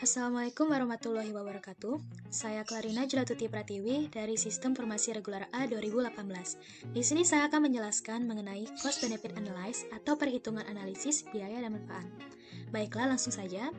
Assalamualaikum warahmatullahi wabarakatuh. Saya Clarina Julatuti Pratiwi dari Sistem Informasi Reguler A 2018. Di sini saya akan menjelaskan mengenai Cost Benefit Analysis atau perhitungan analisis biaya dan manfaat. Baiklah, langsung saja.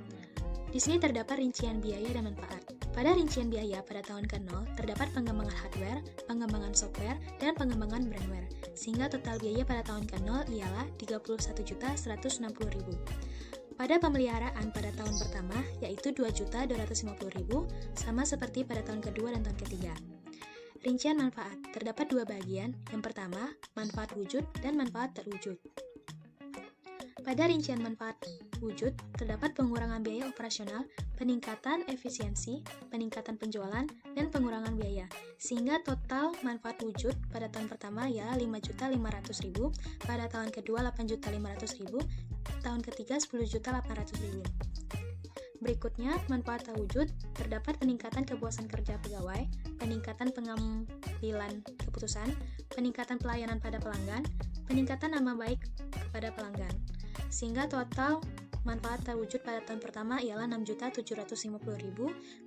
Di sini terdapat rincian biaya dan manfaat. Pada rincian biaya pada tahun ke-0 terdapat pengembangan hardware, pengembangan software, dan pengembangan brandware. Sehingga total biaya pada tahun ke-0 ialah 31.160.000. Pada pemeliharaan pada tahun pertama, yaitu 2.250.000, sama seperti pada tahun kedua dan tahun ketiga. Rincian manfaat, terdapat dua bagian. Yang pertama, manfaat wujud dan manfaat terwujud. Pada rincian manfaat wujud, terdapat pengurangan biaya operasional, peningkatan efisiensi, peningkatan penjualan, dan pengurangan biaya. Sehingga total manfaat wujud pada tahun pertama ialah 5.500.000, pada tahun kedua 8.500.000, tahun ketiga 10.800.000. Berikutnya, manfaat terwujud, terdapat peningkatan kepuasan kerja pegawai, peningkatan pengambilan keputusan, peningkatan pelayanan pada pelanggan, peningkatan nama baik kepada pelanggan. Sehingga total manfaat terwujud pada tahun pertama ialah 6.750.000,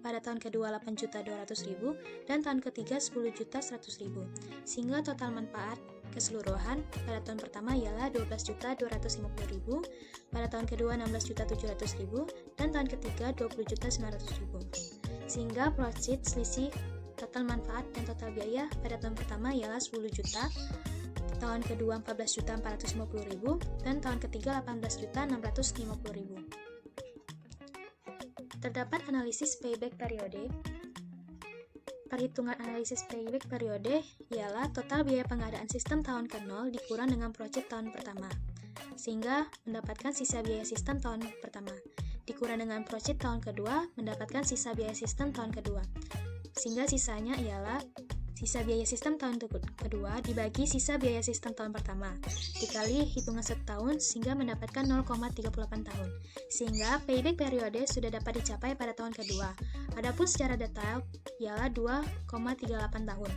pada tahun kedua 8.200.000, dan tahun ketiga 10.100.000. Sehingga total manfaat keseluruhan pada tahun pertama ialah 12.250.000, pada tahun kedua 16.700.000, dan tahun ketiga 20.900.000. Sehingga profit selisih total manfaat dan total biaya pada tahun pertama ialah 10 juta, tahun kedua 14.450.000, dan tahun ketiga 18.650.000. Terdapat analisis payback periode. Perhitungan analisis payback periode ialah total biaya pengadaan sistem tahun ke-0 dikurang dengan profit tahun pertama, sehingga mendapatkan sisa biaya sistem tahun pertama, dikurang dengan profit tahun kedua, mendapatkan sisa biaya sistem tahun kedua, sehingga sisanya ialah sisa biaya sistem tahun kedua dibagi sisa biaya sistem tahun pertama, dikali hitungan setahun sehingga mendapatkan 0,38 tahun, sehingga payback periode sudah dapat dicapai pada tahun kedua. Adapun secara detail ialah 2,38 tahun.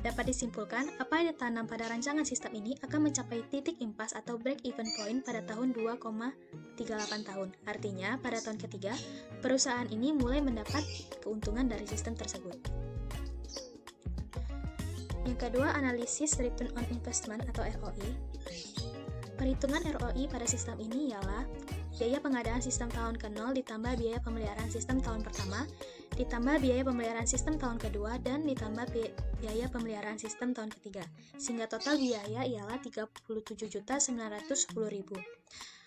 Dapat disimpulkan, apa yang ditanam pada rancangan sistem ini akan mencapai titik impas atau break-even point pada tahun 2,38 tahun. Artinya, pada tahun ketiga, perusahaan ini mulai mendapat keuntungan dari sistem tersebut. Yang kedua, analisis Return on Investment atau ROI. Perhitungan ROI pada sistem ini ialah biaya pengadaan sistem tahun ke-0 ditambah biaya pemeliharaan sistem tahun pertama, ditambah biaya pemeliharaan sistem tahun kedua, dan ditambah biaya pemeliharaan sistem tahun ketiga. Sehingga total biaya ialah 37.910.000.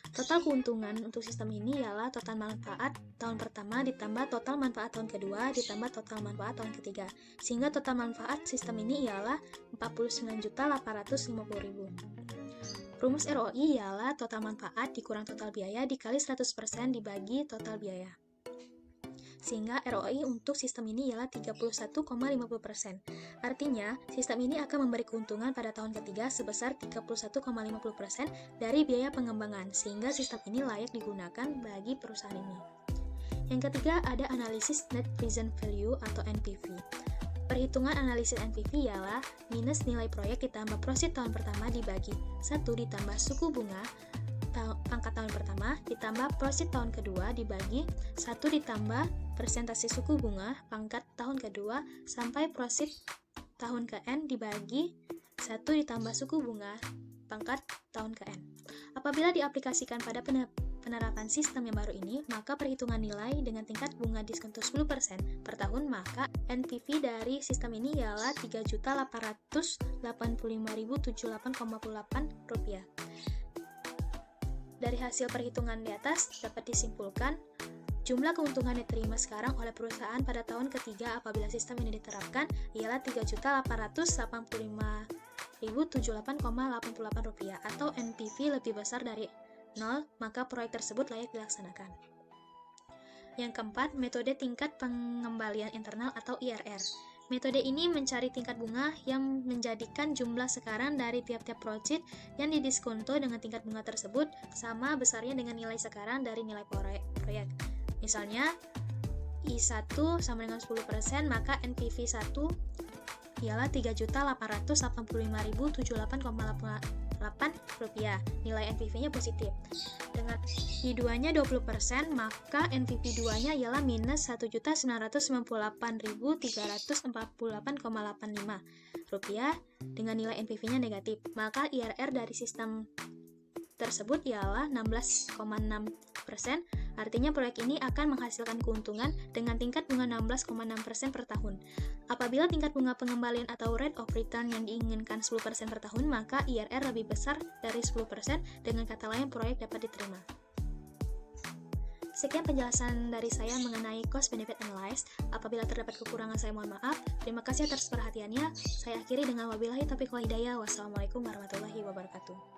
Total keuntungan untuk sistem ini ialah total manfaat tahun pertama ditambah total manfaat tahun kedua ditambah total manfaat tahun ketiga. Sehingga total manfaat sistem ini ialah 49.850.000. Rumus ROI ialah total manfaat dikurang total biaya dikali 100% dibagi total biaya. Sehingga ROI untuk sistem ini ialah 31,50%. Artinya, sistem ini akan memberi keuntungan pada tahun ketiga sebesar 31,50% dari biaya pengembangan, sehingga sistem ini layak digunakan bagi perusahaan ini. Yang ketiga, ada analisis Net Present Value atau NPV. Perhitungan analisis NPV ialah minus nilai proyek ditambah profit tahun pertama dibagi 1 ditambah suku bunga pangkat tahun pertama ditambah profit tahun kedua dibagi 1 ditambah persentase suku bunga pangkat tahun kedua sampai profit tahun ke-N dibagi 1 ditambah suku bunga pangkat tahun ke-N. Apabila diaplikasikan pada penerapan sistem yang baru ini, maka perhitungan nilai dengan tingkat bunga diskonto 10% per tahun, maka NPV dari sistem ini ialah Rp3.855.078,8. Dari hasil perhitungan di atas dapat disimpulkan jumlah keuntungan diterima sekarang oleh perusahaan pada tahun ketiga apabila sistem ini diterapkan ialah Rp3.885.078,88 atau NPV lebih besar dari 0, maka proyek tersebut layak dilaksanakan. Yang keempat, metode tingkat pengembalian internal atau IRR. Metode ini mencari tingkat bunga yang menjadikan jumlah sekarang dari tiap-tiap proyek yang didiskonto dengan tingkat bunga tersebut sama besarnya dengan nilai sekarang dari nilai proyek. Misalnya, I1 sama dengan 10%, maka NPV 1 ialah Rp3.885.078,88 rupiah. Nilai NPV-nya positif. Dengan I2-nya 20%, maka NPV 2-nya ialah minus 1.998.348,85 rupiah dengan nilai NPV-nya negatif. Maka IRR dari sistem tersebut ialah 16,6%, artinya proyek ini akan menghasilkan keuntungan dengan tingkat bunga 16,6% per tahun. Apabila tingkat bunga pengembalian atau rate of return yang diinginkan 10% per tahun, maka IRR lebih besar dari 10%, dengan kata lain proyek dapat diterima. Sekian penjelasan dari saya mengenai cost benefit analysis. Apabila terdapat kekurangan, saya mohon maaf. Terima kasih atas perhatiannya. Saya akhiri dengan wabillahi taufiq wal hidayah. Wassalamualaikum warahmatullahi wabarakatuh.